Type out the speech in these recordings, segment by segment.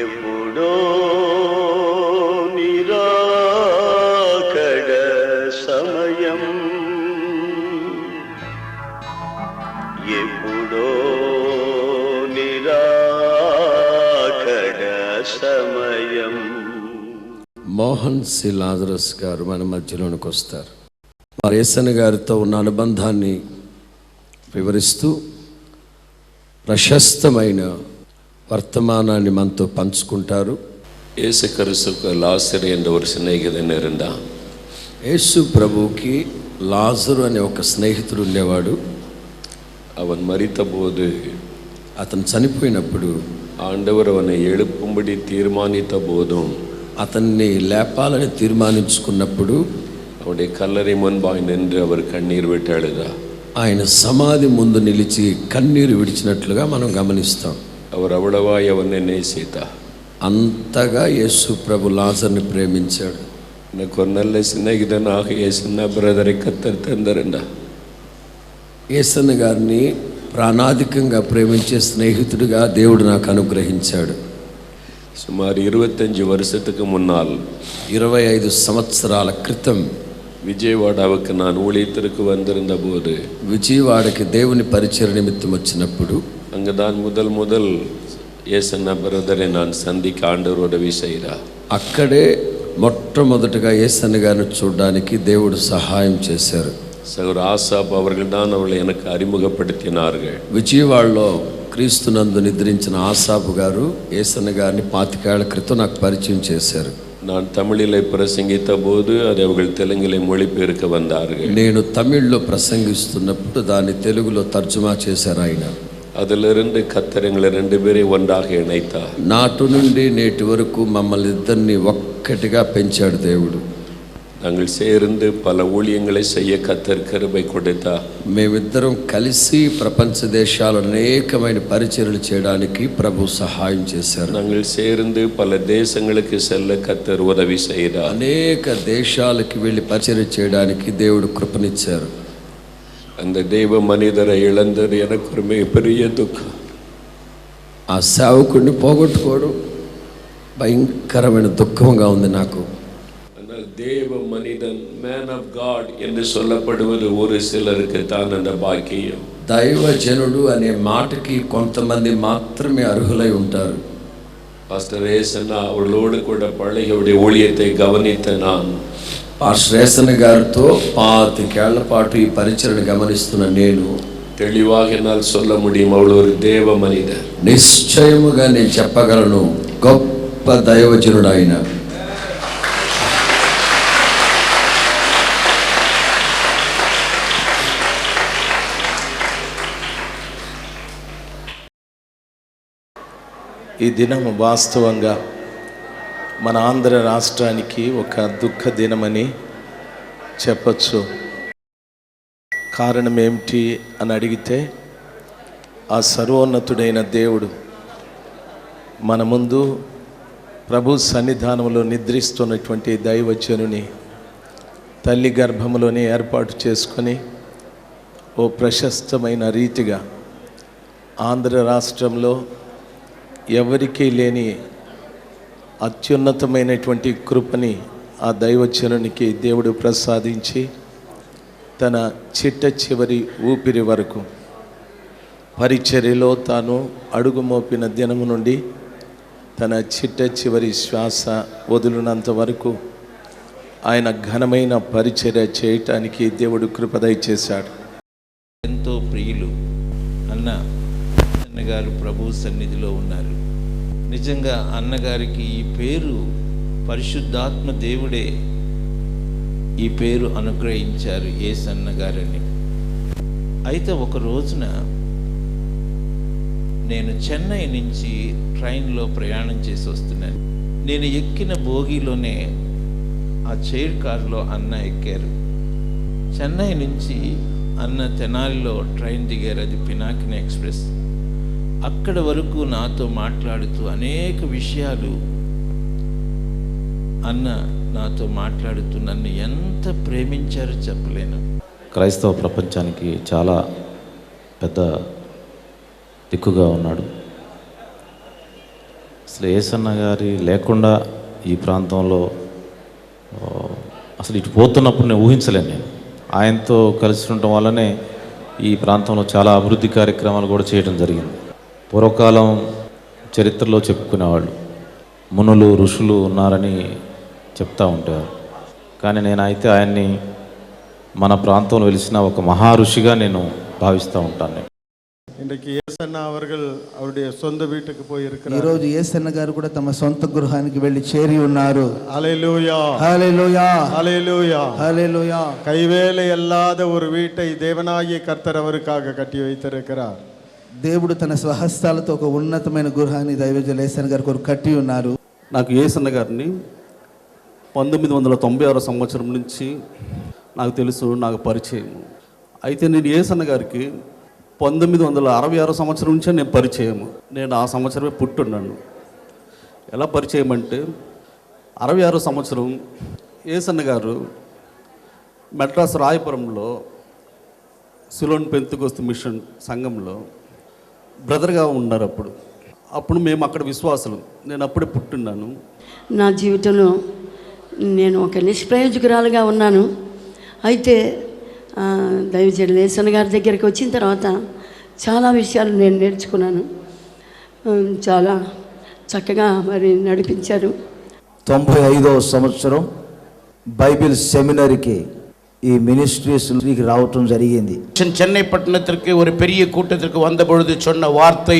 ఎప్పుడో నిరాకడ సమయం, ఎప్పుడో నిరాకడ సమయం. మోహన్ సి లాజరస్ గారు మన మధ్యలోనికి వస్తారు. మరి యేసయ్య గారితో ఉన్న అనుబంధాన్ని వివరిస్తూ ప్రశస్తమైన വർത്തമാനാన్ని మనతో పంచుకుంటారు. యేసు క్రీస్తుకు లాజరు என்ற ஒரு சிநேகிதன் இருந்தான். యేసు ప్రభువుకి లాజరు అనే ఒక స్నేహితుడు ఉండేవాడు. அவன் மரித்தபோது, అతను చనిపోయినప్పుడు ஆண்டவர் அவனை எழுப்பும்படி தீர்மானித்த போதும், అతన్ని లేపాలని తీర్మానించుకున్నప్పుడు அவனுடைய கல்லறை முன்பாய் நின்று அவர் கண்ணீர் விட்டு அழுதார். ఆయన సమాధి ముందు నిలిచి కన్నీరు విడిచినట్లుగా మనం గమనిస్తాం. அவர் அவ்வளவாய் அவனை நேசித்தார். అంతగా యేసు ప్రభు లాజర్ని ప్రేమించాడు. எனக்கு ஒரு நல்ல சிநேகிதனாக சின்ன బ్రదரை கர்த்தர் தந்தாருண்டா. యేసయ్య గారిని ప్రాణాధికంగా ప్రేమించే స్నేహితుడిగా దేవుడు నాకు అనుగ్రహించాడు. సుమారు 25 வருஷத்துக்கு முன்னால், 25 సంవత్సరాల క్రితం విజయవాడకు நான் ஊழியத்திற்கு வந்திருந்த போது, విజయవాడకి దేవుని పరిచర్య నిమిత్తం వచ్చినప్పుడు அங்குதான் முதல் యేసన్న బ్రదரை நான் சந்திக்க ஆண்டவர் உதவி செய்தார். అక్కడే మొట్టమొదటిగా యేసయ్య గారిని చూడడానికి దేవుడు సహాయం చేశారు. సగర్ ఆసాప్ அவர்கள் தான் அவளை எனக்கு அறிமுகப்படுத்தினார்கள். విజయవాడలో క్రీస్తునందు నిద్రించిన ఆసాపు గారు యేసయ్య గారిని 25 ఏళ్ల క్రితం నాకు పరిచయం చేశారు. நான் தமிழிலே பிரசங்கித்த போது அதை அவர்கள் தெலுங்கிலே மொழிபெயர்க்க வந்தார்கள். నేను తమిళ్లో ప్రసంగిస్తున్నప్పుడు దాన్ని తెలుగులో తర్జుమా చేశారు ఆయన. அதிலிருந்து கர்த்தர் எங்களை 2 பேரையும் ஒன்றாக இணைத்தார். నాటి నుండి నేటి వరకు మమ్మల్ని ఇద్దరిని ఒక్కటిగా పెంచాడు దేవుడు. நாங்கள் சேர்ந்து பல ஊழியங்களை செய்ய கர்த்தர் கிருபை கொடுத்தார். మేమిద్దరం కలిసి ప్రపంచ దేశాల్లో అనేకమైన పరిచర్యలు చేయడానికి ప్రభు సహాయం చేశారు. நாங்கள் சேர்ந்து பல தேசங்களுக்கு செல்ல கர்த்தர் உதவி செய்தார். అనేక దేశాలకు వెళ్ళి పరిచర్య చేయడానికి దేవుడు కృపనిచ్చారు. அந்த தேவ மனிதரை இழந்தது எனக்கு ஒரு மிகப்பெரிய துக்கம். ఆ సేవకుడిని పోగొట్టుకోవడం భయంకరమైన దుఃఖంగా ఉంది నాకు. தேவ மனிதன், மேன் ஆஃப் காட் என்று சொல்லப்படுவது ஒரு சிலருக்கு தான் அந்த பாக்கியம். దైవజనుడు అనే మాటకి కొంతమంది మాత్రమే అర్హులై ఉంటారు. பாஸ்டர் యేసన్న அவர்களோடு கூட பழகிய ஊழியத்தை கவனித்த நான், పాస్టర్ యేసన్న గారితో 25 ఏళ్ల పాటు ఈ పరిచర్యను గమనిస్తున్న నేను தெளிவாக என்னால் சொல்ல முடியும், அவள் ஒரு தேவ மனிதர். నిశ్చయముగా నేను చెప్పగలను, గొప్ప దైవజనుడు ఆయన. ఈ దినం వాస్తవంగా మన ఆంధ్ర రాష్ట్రానికి ఒక దుఃఖ దినమని చెప్పచ్చు. కారణం ఏమిటి అని అడిగితే, ఆ సర్వోన్నతుడైన దేవుడు మన ముందు ప్రభు సన్నిధానంలో నిద్రిస్తున్నటువంటి దైవజనుని తల్లి గర్భంలోనే ఏర్పాటు చేసుకొని ఓ ప్రశస్తమైన రీతిగా ఆంధ్ర రాష్ట్రంలో ఎవరికీ లేని అత్యున్నతమైనటువంటి కృపని ఆ దైవజనునికి దేవుడు ప్రసాదించి తన చిట్ట చివరి ఊపిరి వరకు పరిచర్యలో తాను అడుగు మోపిన దినము నుండి తన చిట్ట చివరి శ్వాస వదులునంత వరకు ఆయన ఘనమైన పరిచర్య చేయటానికి దేవుడు కృప దయచేశాడు. ఎంతో ప్రియులు అన్నగారు ప్రభు సన్నిధిలో ఉన్నారు. నిజంగా అన్నగారికి ఈ పేరు పరిశుద్ధాత్మ దేవుడే ఈ పేరు అనుగ్రహించారు, యేసన్న గారని. అయితే ఒక రోజున నేను చెన్నై నుంచి ట్రైన్లో ప్రయాణం చేసి వస్తున్నాను. నేను ఎక్కిన బోగిలోనే ఆ చైర్ కారులో అన్న ఎక్కారు. చెన్నై నుంచి అన్న తెనాలిలో ట్రైన్ దిగారు, అది పినాకిని ఎక్స్ప్రెస్. అక్కడ వరకు నాతో మాట్లాడుతూ అనేక విషయాలు అన్న నాతో మాట్లాడుతూ నన్ను ఎంత ప్రేమించారో చెప్పలేను. క్రైస్తవ ప్రపంచానికి చాలా పెద్ద దిక్కుగా ఉన్నాడు. అసలు యేసన్న గారి లేకుండా ఈ ప్రాంతంలో అసలు ఇటు పోతున్నప్పుడు నేను ఊహించలేను. నేను ఆయనతో కలిసి ఉండటం వల్లనే ఈ ప్రాంతంలో చాలా అభివృద్ధి కార్యక్రమాలు కూడా చేయడం జరిగింది. పూర్వకాలం చరిత్రలో చెప్పుకునేవాళ్ళు మునులు ఋషులు ఉన్నారని చెప్తూ ఉంటారు. కానీ నేనైతే ఆయన్ని మన ప్రాంతంలో వెలిసిన ఒక మహా ఋషిగా నేను భావిస్తూ ఉంటాను. இன்றைக்கு ஏசன்னா அவர்கள் அவருடைய சொந்த வீட்டுக்கு போய் இருக்கிறார். ఈరోజు యేసన్న గారు కూడా తమ సొంత గృహానికి వెళ్ళి చేరి ఉన్నారు. ஹல்லேலூயா హల్లెలూయా ஹல்லேலூயா హల్లెలూయా. கைவேலை அல்லாத ஒரு வீட்டை தேவனாகிய கர்த்தர் அவருக்காக கட்டி வைத்திருக்கிறார். దేవుడు తన స్వహస్తాలతో ఒక ఉన్నతమైన గృహాన్ని దైవజనులు యేసన్న గారి కొరకు కట్టి ఉన్నారు. నాకు యేసన్న గారిని 1996 సంవత్సరం నుంచి నాకు తెలుసు, నాకు పరిచయం. అయితే నేను యేసన్న గారికి 1966 సంవత్సరం నుంచే నేను పరిచయము. నేను ఆ సంవత్సరమే పుట్టున్నాను. ఎలా పరిచయం అంటే 66 సంవత్సరం యేసన్న గారు మెడ్రాస్ రాయపురంలో సిలోన్ పెంతెకోస్తు మిషన్ సంఘంలో బ్రదర్గా ఉన్నారు. అప్పుడు మేము అక్కడ విశ్వాసులు. నేను అప్పుడే పుట్టున్నాను. నా జీవితంలో నేను ఒక నిష్ప్రయోజకురాలుగా ఉన్నాను. అయితే దైవజనులు యేసన్న గారి దగ్గరికి వచ్చిన తర్వాత చాలా విషయాలు నేను నేర్చుకున్నాను. చాలా చక్కగా మరి నడిపించారు. 95వ సంవత్సరం బైబిల్ సెమినరీకి ఈ மினிஸ்ட்ரிக்கு రావటం జరిగింది. சென்னை பட்டணத்திற்கு ஒரு பெரிய கூட்டத்திற்கு வந்த பொழுது சொன்ன வார்த்தை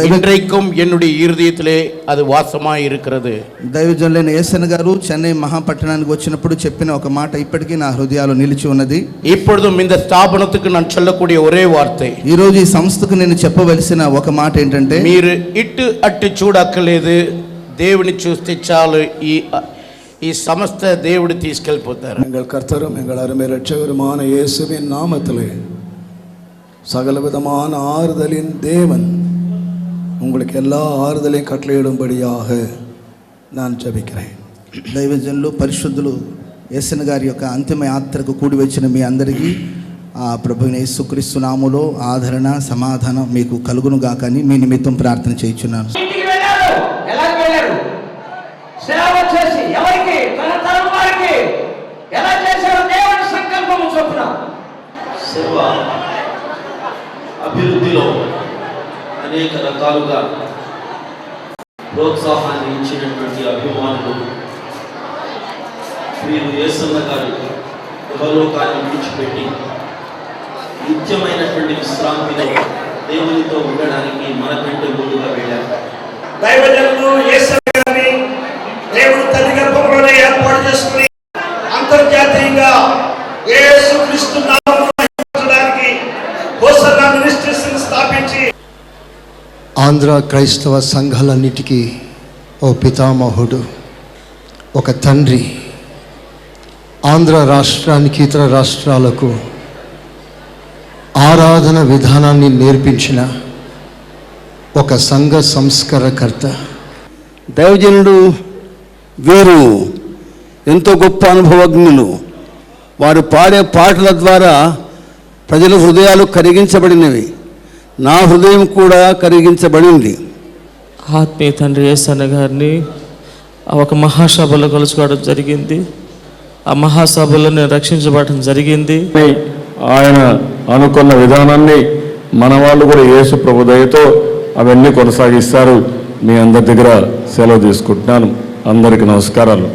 இன்றைக்கும் என்னுடைய இருதயத்திலே அது வாசமாய் இருக்கிறது. దైవజనులైన యేసన్న గారు చెన్నై మహాపట్టణానికి వచ్చినప్పుడు చెప్పిన ఒక మాట ఇప్పటికీ నా హృదయాల్లో నిలిచి ఉన్నది. இப்பொழுதும் இந்த ஸ்தாபனத்துக்கு நான் சொல்லக்கூடிய ஒரே వార్తే, ఈ రోజు ఈ సంస్థకు నేను చెప్పవలసిన ఒక మాట ఏంటంటే, మీరు ఇటు అట్టు చూడక్కలేదు, దేవుని చూస్తే చాలు ఈ సమస్త దేవుడు తీసుకెళ్ళిపోతారు. எங்கள் கர்த்தரும் எங்கள் அருமை இரட்சகருமான இயேசுவின் நாமத்திலே சகல விதமான ஆறுதலின் தேவன் உங்களுக்கு எல்லா ஆறுதலையும் கட்டளையிடும்படியாக நான் ஜெபிக்கிறேன். దైవజనులు పరిశుద్ధులు యేసన్న గారి యొక్క అంతిమ యాత్రకు కూడి వచ్చిన మీ అందరికీ ఆ ప్రభువైన యేసుక్రీస్తు నామములో ఆదరణ సమాధానం మీకు కలుగును గాక అని మీ నిమిత్తం ప్రార్థన చేయుచున్నాను. సేవ చేసి ఎవరికి తన తరం వారికి ఎలా చేశారో దేవుని సంకల్పము చొప్పున సేవ అభివృద్ధిలో అనేక రకాలుగా ప్రోత్సాహాన్ని ఇచ్చినటువంటి అభిమానులు వీరు యేసన్న గారి ఇహలోకాన్ని విడిచిపెట్టి నిత్యమైనటువంటి విశ్రాంతిలో దేవునితో ఉండడానికి మనకంటే ముందుగా వెళ్ళారు. దైవజనులు యేసన్న గారిని దేవుడు తల్లి గర్భంలోనే ఏర్పాటు చేసుకుని అంతర్జాతీయంగా యేసుక్రీస్తు నామములో హింసించడానికి హోసన్నా మినిస్ట్రీస్ స్థాపించి ఆంధ్ర క్రైస్తవ సంఘాలన్నిటికీ ఓ పితామహుడు, ఒక తండ్రి, ఆంధ్ర రాష్ట్రానికి ఇతర రాష్ట్రాలకు ఆరాధన విధానాన్ని నేర్పించిన ఒక సంఘ సంస్కరణకర్త. దైవజనుడు వీరు ఎంతో గొప్ప అనుభవజ్ఞులు. వారు పాడే పాటల ద్వారా ప్రజల హృదయాలు కరిగించబడినవి. నా హృదయం కూడా కరిగించబడింది. ఆత్మీయ తండ్రి యేసన్న గారిని ఒక మహాసభలో కలుసుకోవడం జరిగింది. ఆ మహాసభలో నేను రక్షించబడటం జరిగింది. ఆయన అనుకున్న విధానాన్ని మన వాళ్ళు కూడా యేసు ప్రభు దయతో అవన్నీ కొనసాగిస్తారు. మీ అందరి దగ్గర సెలవు తీసుకుంటున్నాను. అందరికీ నమస్కారాలు.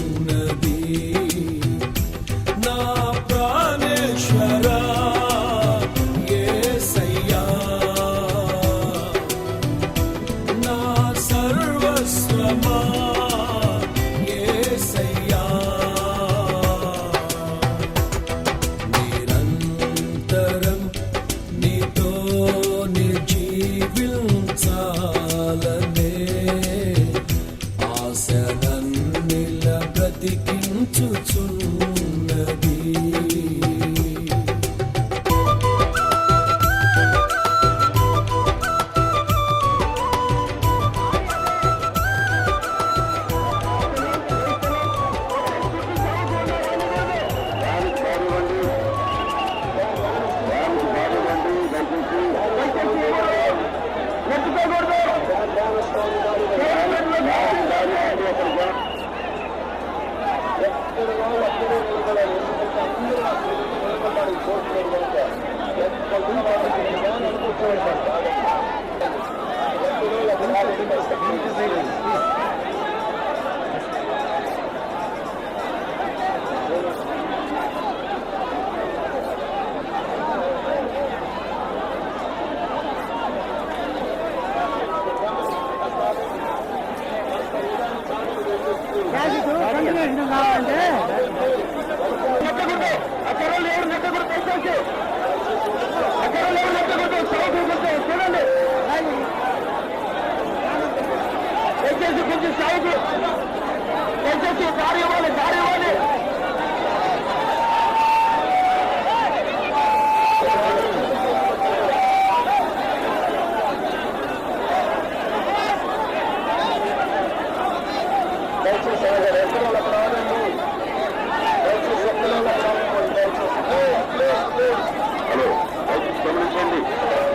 ఉన్నది. నా ప్రాణేశ్వరా యేసయ్యా, నా సర్వస్వమా యేసయ్యా, నిరంతరం నీతోనే జీవించాలనే ఆశనన్నిల బ్రతికించుచున్నది.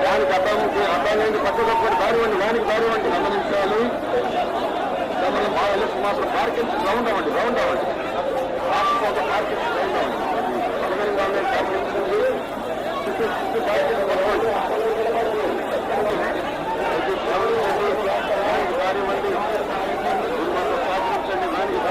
దానికి అబ్బాయి పక్కదొక్కటి దారి వండి దానికి దారి వంటి గమనించాలి. గమనం మాత్రం పార్కింగ్ రౌండ్ అవ్వండి, రౌండ్ అవ్వండి, పార్కింగ్ రౌండ్ అవ్వండి. గమనించాలి, గమనించండి. చుట్టూ చుట్టూ పార్కింగ్ పడవండి, దారి వండి పాటించండి. దానికి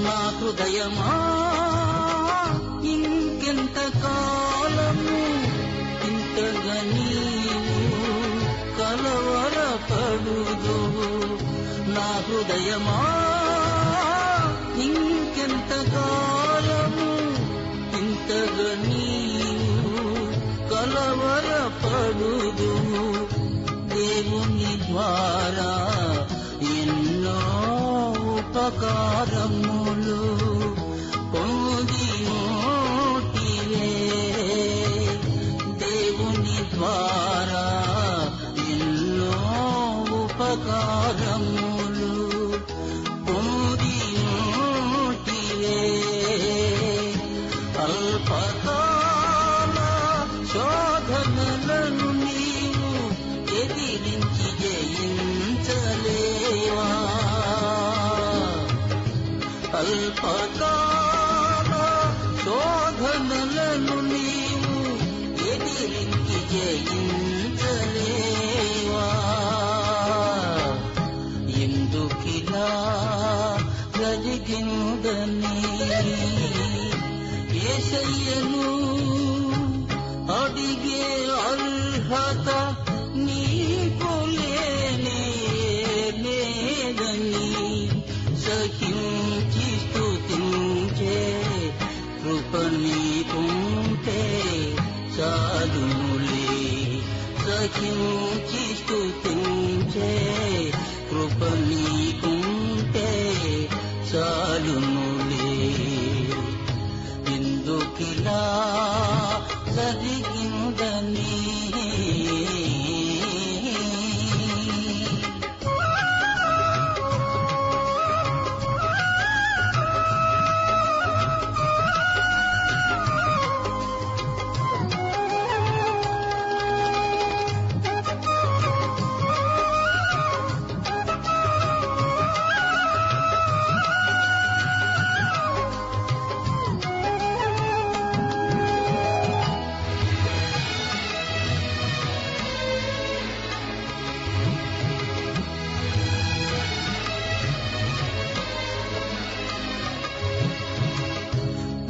నా హృదయమా ఇంకెంత కాలము ఇంతగా నీవు కలవరపడుదు. నా హృదయమా ఇంకెంత కాలము ఇంతగా నీవు కలవరపడుదు. దేవుని ద్వారా ఎన్నో ఉపకారములు పొందినోటివే. దేవుని ద్వారా ఎన్నో ఉపకారములు పొందినోటివే. అల్పకాల శోధనలను నీవు ఎదిరించి జయించలేవా. అల్పకాల శోధనలను నీవు ఎదిరించి జయించలేవా. సహించుదని యేసయ్యను అడిగే అర్హత నీకు లేనే లేదని సహించి స్తుతించే కృప నీకుంటే చాలునులే సహించి స్తుతించే కృప నీకుంటే చాలునులే ఎందుకిలా జరిగిందని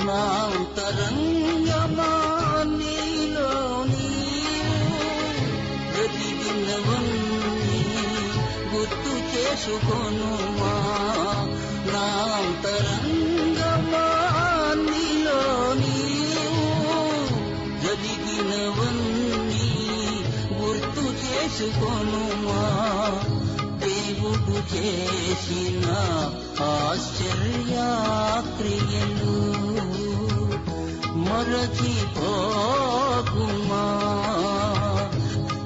నా అంతరంగమా నీలో నీవు బ్రతికినవన్నీ గుర్తు చేసుకొనుమా నా అంతరంగమా నీలో నీవు బ్రతికినవన్నీ గుర్తు చేసుకొనుమా దేవుడు చేసిన ఆశ్చర్యక్రియలు మరచిపోకుమా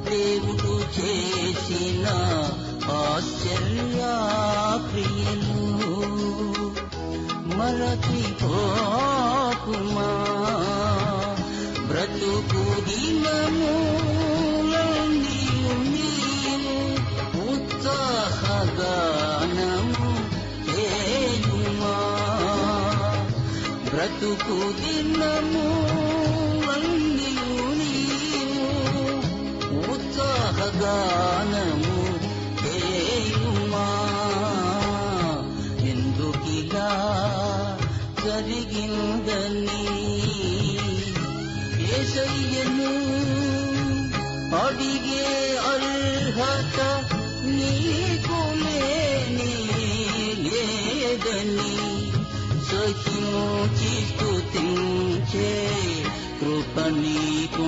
దేవుడు చేసిన ఆశ్చర్యక్రియలు మరచిపోకుమా బ్రతుకు దినములన్నీ నీవు ఉత్సాహగానము చేయుమా బ్రతుకు దినములన్నీ నీవు ఉత్సాహగానము చేయుమా ఎందుకిలా జరిగిందని యేసయ్యను అడిగే అర్హత నీకు లేనే లేదని సహించి స్తుతించే కృప నీకు